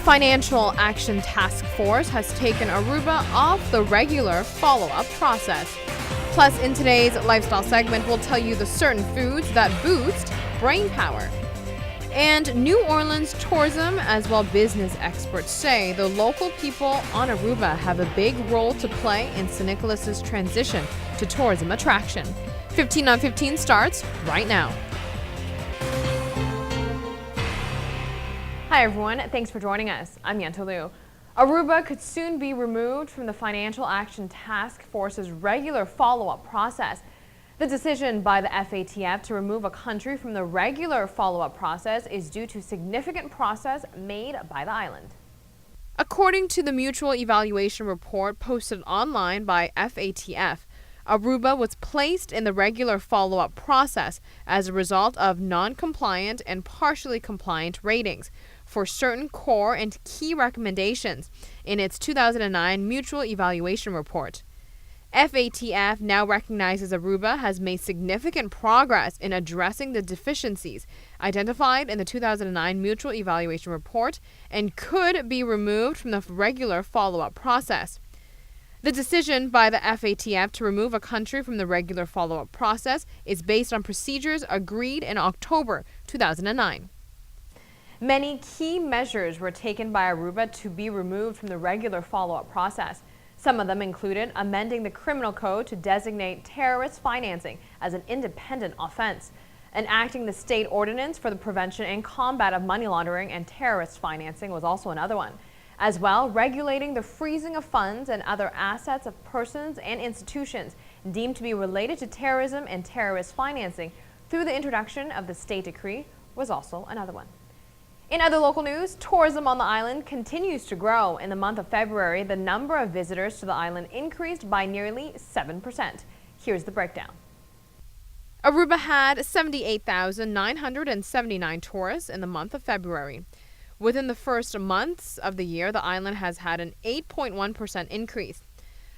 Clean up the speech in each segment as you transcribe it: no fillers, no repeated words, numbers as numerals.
Financial Action Task Force has taken Aruba off the regular follow-up process. Plus, in today's lifestyle segment, we'll tell you the certain foods that boost brain power. And New Orleans tourism, as well business experts say, the local people on Aruba have a big role to play in St. Nicholas's transition to tourism attraction. 15 on 15 starts right now. Hi everyone, thanks for joining us. I'm Yentl Lieuw. Aruba could soon be removed from the Financial Action Task Force's regular follow-up process. The decision by the FATF to remove a country from the regular follow-up process is due to significant progress made by the island. According to the Mutual Evaluation Report posted online by FATF, Aruba was placed in the regular follow-up process as a result of non-compliant and partially compliant ratings for certain core and key recommendations in its 2009 Mutual Evaluation Report. FATF now recognizes Aruba has made significant progress in addressing the deficiencies identified in the 2009 Mutual Evaluation Report and could be removed from the regular follow-up process. The decision by the FATF to remove a country from the regular follow-up process is based on procedures agreed in October 2009. Many key measures were taken by Aruba to be removed from the regular follow-up process. Some of them included amending the criminal code to designate terrorist financing as an independent offense, enacting the state ordinance for the prevention and combat of money laundering and terrorist financing was also another one. As well, regulating the freezing of funds and other assets of persons and institutions deemed to be related to terrorism and terrorist financing through the introduction of the state decree was also another one. In other local news, tourism on the island continues to grow. In the month of February, the number of visitors to the island increased by nearly 7%. Here's the breakdown. Aruba had 78,979 tourists in the month of February. Within the first months of the year, the island has had an 8.1% increase.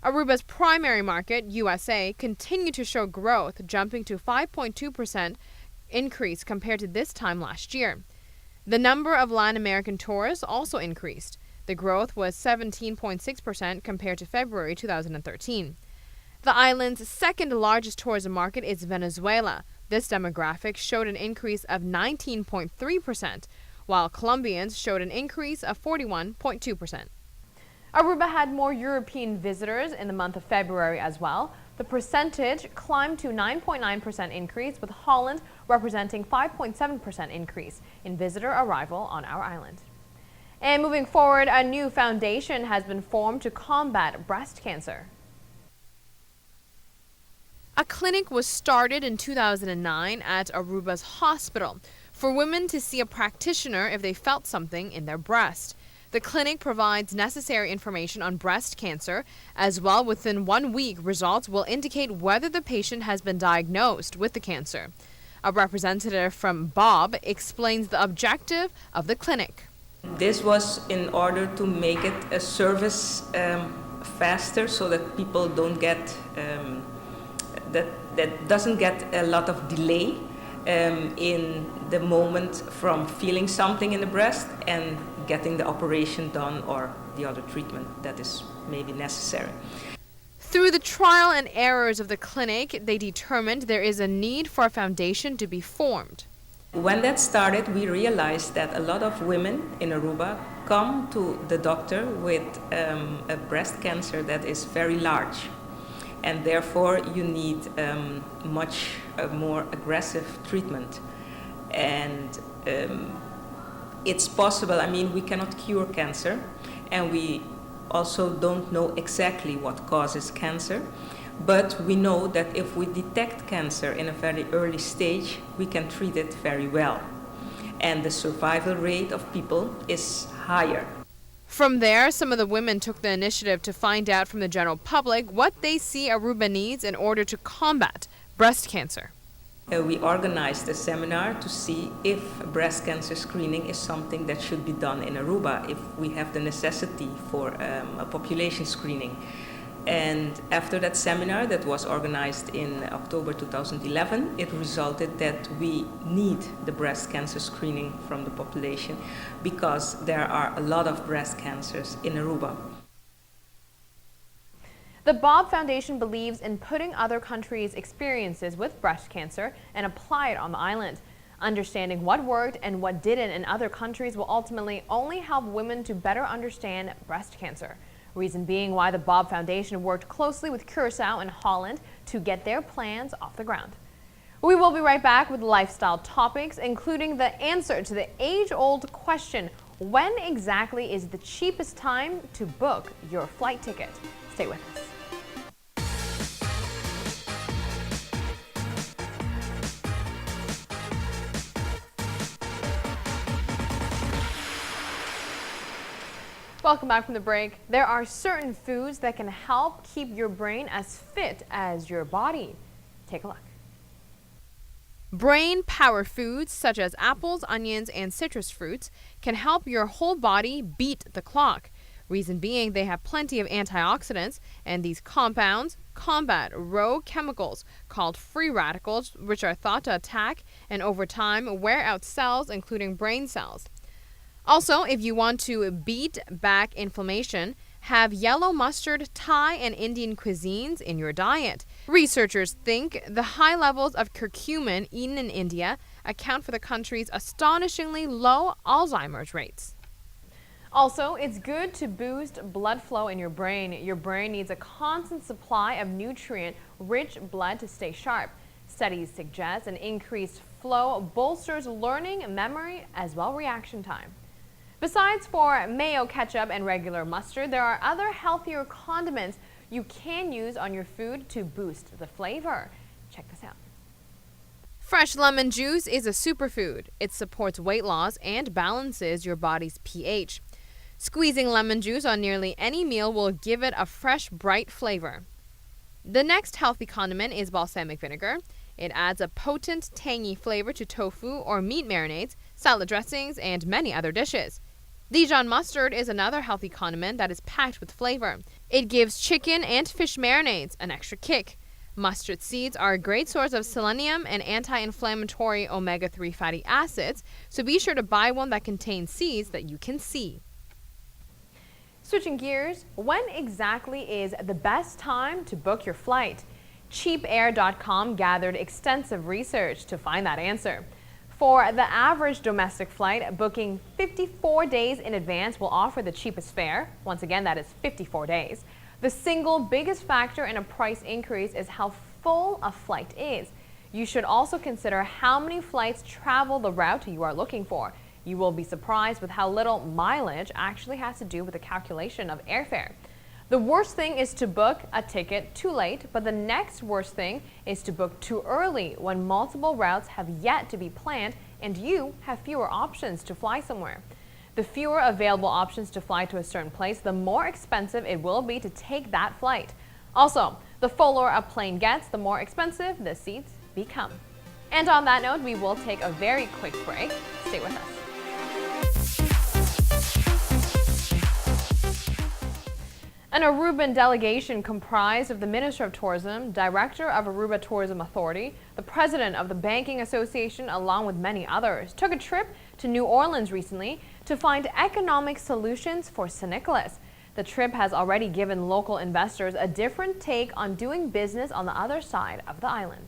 Aruba's primary market, USA, continued to show growth, jumping to 5.2% increase compared to this time last year. The number of Latin American tourists also increased. The growth was 17.6% compared to February 2013. The island's second largest tourism market is Venezuela. This demographic showed an increase of 19.3%, while Colombians showed an increase of 41.2%. Aruba had more European visitors in the month of February as well. The percentage climbed to 9.9% increase, with Holland representing 5.7% increase in visitor arrival on our island. And moving forward, a new foundation has been formed to combat breast cancer. A clinic was started in 2009 at Aruba's hospital for women to see a practitioner if they felt something in their breast. The clinic provides necessary information on breast cancer. As well, within 1 week, results will indicate whether the patient has been diagnosed with the cancer. A representative from Bob explains the objective of the clinic. This was in order to make it a service faster, so that people don't get that doesn't get a lot of delay in the moment from feeling something in the breast and getting the operation done or the other treatment that is maybe necessary. Through the trial and errors of the clinic, they determined there is a need for a foundation to be formed. When that started, we realized that a lot of women in Aruba come to the doctor with a breast cancer that is very large. And therefore you need much more aggressive treatment. And it's possible, we cannot cure cancer, and we also don't know exactly what causes cancer, but we know that if we detect cancer in a very early stage, we can treat it very well. And the survival rate of people is higher. From there, some of the women took the initiative to find out from the general public what they see Aruba needs in order to combat breast cancer. We organized a seminar to see if breast cancer screening is something that should be done in Aruba, if we have the necessity for a population screening. And after that seminar that was organized in October 2011, it resulted that we need the breast cancer screening from the population because there are a lot of breast cancers in Aruba. The Bob Foundation believes in putting other countries' experiences with breast cancer and apply it on the island. Understanding what worked and what didn't in other countries will ultimately only help women to better understand breast cancer. Reason being why the Bob Foundation worked closely with Curaçao and Holland to get their plans off the ground. We will be right back with lifestyle topics, including the answer to the age-old question, when exactly is the cheapest time to book your flight ticket? Stay with us. Welcome back from the break. There are certain foods that can help keep your brain as fit as your body. Take a look. Brain power foods such as apples, onions, and citrus fruits can help your whole body beat the clock. Reason being, they have plenty of antioxidants, and these compounds combat rogue chemicals called free radicals, which are thought to attack and over time wear out cells, including brain cells. Also, if you want to beat back inflammation, have yellow mustard, Thai, and Indian cuisines in your diet. Researchers think the high levels of curcumin eaten in India account for the country's astonishingly low Alzheimer's rates. Also, it's good to boost blood flow in your brain. Your brain needs a constant supply of nutrient-rich blood to stay sharp. Studies suggest an increased flow bolsters learning, memory, as well reaction time. Besides for mayo, ketchup, and regular mustard, there are other healthier condiments you can use on your food to boost the flavor. Check this out. Fresh lemon juice is a superfood. It supports weight loss and balances your body's pH. Squeezing lemon juice on nearly any meal will give it a fresh, bright flavor. The next healthy condiment is balsamic vinegar. It adds a potent, tangy flavor to tofu or meat marinades, salad dressings, and many other dishes. Dijon mustard is another healthy condiment that is packed with flavor. It gives chicken and fish marinades an extra kick. Mustard seeds are a great source of selenium and anti-inflammatory omega-3 fatty acids, so be sure to buy one that contains seeds that you can see. Switching gears, when exactly is the best time to book your flight? CheapAir.com gathered extensive research to find that answer. For the average domestic flight, booking 54 days in advance will offer the cheapest fare. Once again, that is 54 days. The single biggest factor in a price increase is how full a flight is. You should also consider how many flights travel the route you are looking for. You will be surprised with how little mileage actually has to do with the calculation of airfare. The worst thing is to book a ticket too late, but the next worst thing is to book too early when multiple routes have yet to be planned and you have fewer options to fly somewhere. The fewer available options to fly to a certain place, the more expensive it will be to take that flight. Also, the fuller a plane gets, the more expensive the seats become. And on that note, we will take a very quick break. Stay with us. An Aruban delegation comprised of the Minister of Tourism, Director of Aruba Tourism Authority, the President of the Banking Association, along with many others, took a trip to New Orleans recently to find economic solutions for St. Nicholas. The trip has already given local investors a different take on doing business on the other side of the island.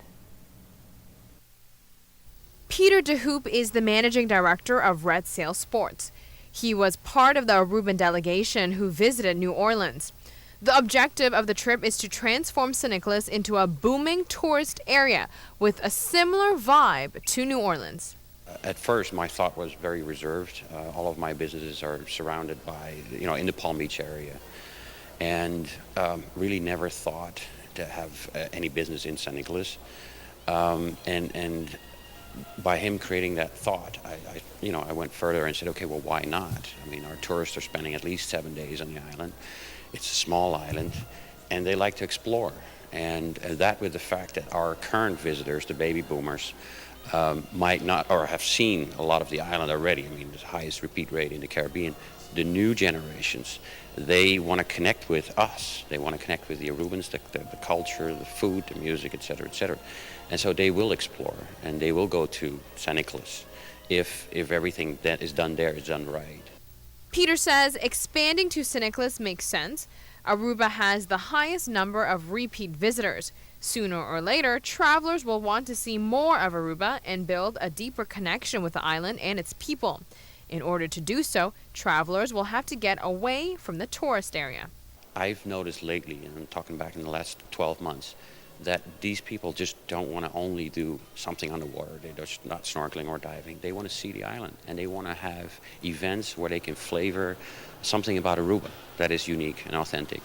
Peter DeHoop is the Managing Director of Red Sail Sports. He was part of the Aruban delegation who visited New Orleans. The objective of the trip is to transform St. Nicholas into a booming tourist area with a similar vibe to New Orleans. At first, my thought was very reserved. All of my businesses are surrounded by, in the Palm Beach area. And really never thought to have any business in St. Nicholas. And by him creating that thought, I went further and said, okay, well, why not? I mean, our tourists are spending at least 7 days on the island. It's a small island, and they like to explore. And that with the fact that our current visitors, the baby boomers, might not or have seen a lot of the island already. I mean, the highest repeat rate in the Caribbean. the new generations, they want to connect with us. They want to connect with the Arubans, the culture, the food, the music, etc., etc. And so they will explore and they will go to San Nicolas if everything that is done there is done right. Peter says expanding to San Nicolas makes sense. Aruba has the highest number of repeat visitors. Sooner or later, travelers will want to see more of Aruba and build a deeper connection with the island and its people. In order to do so, travelers will have to get away from the tourist area. I've noticed lately, and I'm talking back in the last 12 months, that these people just don't want to only do something underwater. They're just not snorkeling or diving. They want to see the island, and they want to have events where they can flavor something about Aruba that is unique and authentic.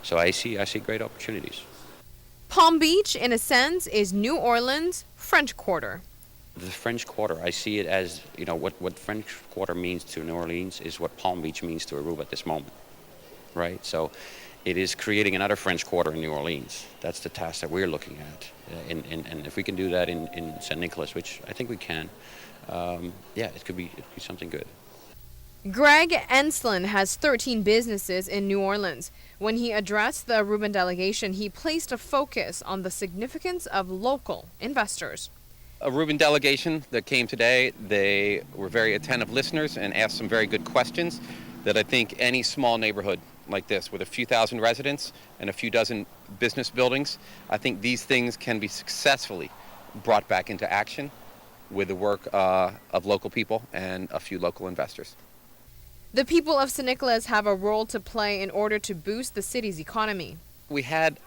So I see great opportunities. Palm Beach, in a sense, is New Orleans' French Quarter. The French Quarter, I see it as, what French Quarter means to New Orleans is what Palm Beach means to Aruba at this moment, right? So it is creating another French Quarter in New Orleans. That's the task that we're looking at. And if we can do that in San Nicolas, which I think we can, it could be something good. Greg Enslin has 13 businesses in New Orleans. When he addressed the Aruban delegation, he placed a focus on the significance of local investors. Aruban delegation that came today, they were very attentive listeners and asked some very good questions that I think any small neighborhood like this with a few thousand residents and a few dozen business buildings, I think these things can be successfully brought back into action with the work of local people and a few local investors. The people of San Nicolas have a role to play in order to boost the city's economy. We had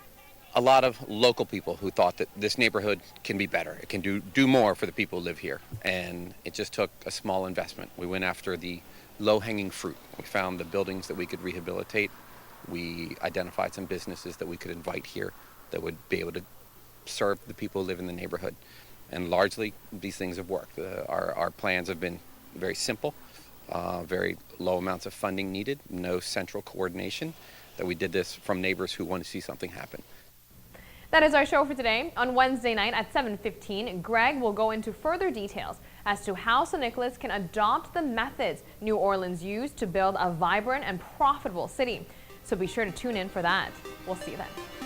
a lot of local people who thought that this neighborhood can be better. It can do more for the people who live here. And it just took a small investment. We went after the low-hanging fruit. We found the buildings that we could rehabilitate. We identified some businesses that we could invite here that would be able to serve the people who live in the neighborhood. And largely, these things have worked. Our plans have been very simple, very low amounts of funding needed, no central coordination, that we did this from neighbors who want to see something happen. That is our show for today. On Wednesday night at 7:15, Greg will go into further details as to how San Nicolas can adopt the methods New Orleans used to build a vibrant and profitable city. So be sure to tune in for that. We'll see you then.